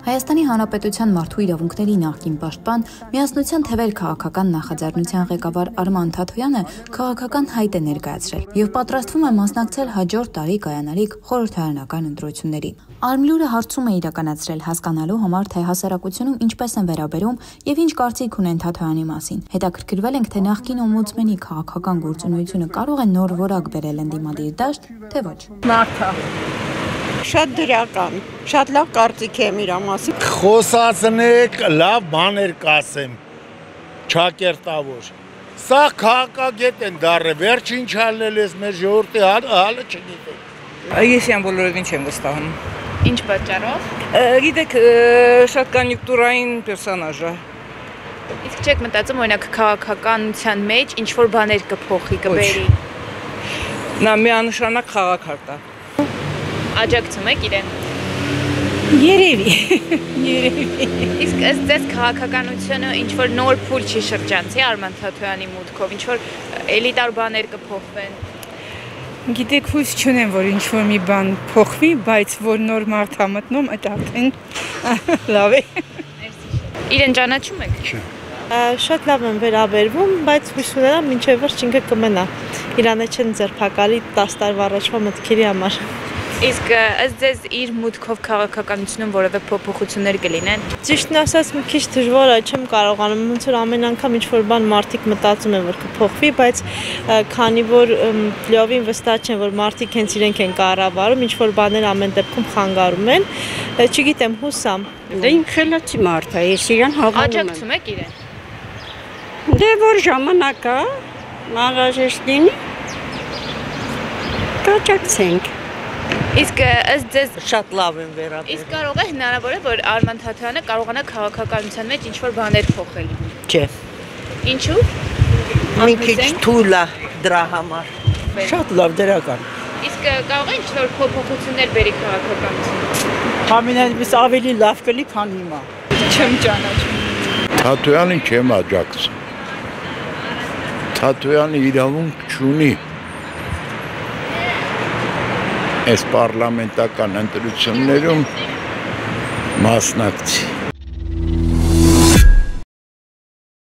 Հայաստանի Հանրապետության մարդու իրավունքների նախկին պաշտպան, Միասնության թևեր քաղաքական նախաձեռնության ղեկավար Արման Թաթոյանը քաղաքական հայտ է ներկայացրել և պատրաստվում է մասնակցել հաջորդ տարի կայանալիք խորհրդարանական ընտրություններին։ Արմլուրը հարցում է իրականացրել հասկանալու համար, թե հասարակությունում ինչպես են վերաբերում և ինչ կարծիք ունեն Թաթոյանի մասին։ Հետաքրքրվել ենք, թե նախկին օմբուդսմենի քաղաքական գործունեությունը կարող է նոր որակ բերել ընդդիմադիր դաշտ, թե ոչ։ Շատ դրական, շատ լավ կարծիք եմ իր մասին։ Խոսացնեք, լավ բաներ կասեմ, չակերտավոր։ Սա քաղաքագետ են դառել, վերջին ինչ ալնել ես մեր ժողովրդի հալը չգիտեք։ Ես իմ բոլորովին չեմ վստահում։ Ինչ պատճառով։ Գիտեք, շատ կոնյունկտուրային պերսոնաժ է։ Իսկ չեք մտածում, օրինակ քաղաքականության մեջ ինչ որ բաներ կփոխի, կբերի։ Նա միանշանակ քաղաքարտ է։ Աջակցում եք իրեն։ Երևի։ Իսկ ըստ ձեզ քաղաքականությունը ինչ որ նոր փուլ չի շրջանցի Արման Թաթոյանի մուտքով, ինչ որ էլիտար բաներ կփոխվեն։ Գիտեք, հույս չունեմ, որ ինչ որ մի բան փոխվի, բայց որ նոր մարդ է մտնում, այդ արդեն լավ է։ Իրեն ճանաչում եք։ Չէ։ Շատ լավ եմ վերաբերվում, բայց հույս ունենամ մինչև վերջ ինքը կմնա։ Իրանը չեն ձերբակալի 10 տարվա առաջվա մտքերի համար։ Իսկ ըստ ձեզ իր մուտքով քաղաքականությունում որևէ փոփոխություններ կլինեն։ Ճիշտն ասած, մի քիչ դժվար է, չեմ կարողանում, ոնց որ ամեն անգամ ինչ որ բան մարդիկ մտածում են, որ կփոխվի, բայց քանի որ լիովին վստահ չեմ, որ մարդիկ հենց իրենք են կառավարում, ինչ որ բաներ ամեն դեպքում խանգարում են, չգիտեմ, հուսամ։ Դե ինքը խելացի մարդ է, ես իրան հավանում եմ։ Աջակցում եք իրեն։ Դե որ ժամանակ է, անհրաժեշտ լինի, կաջակցենք։ Իսկ ըստ ձեզ Շատ լավ եմ վերաբերվում։ իսկ կարող է հնարավոր է, որ Արման Թաթոյանը կարողանա քաղաքականության մեջ ինչ որ բաներ փոխել։ Չէ։ Ինչու։ Մի քիչ թույլ է դրա համար։ Շատ լավ դրական։ Իսկ կարող է ինչ որ փոփոխություններ բերի քաղաքականություն։ Համենայնիվս ավելի լավ կլի, քան հիմա։ Չեմ ճանաչում։ Թաթոյանին չեմ աջակցում։ Թաթոյանը իրավունք չունի այս պարլամենտական ընտրություններում մասնակցի։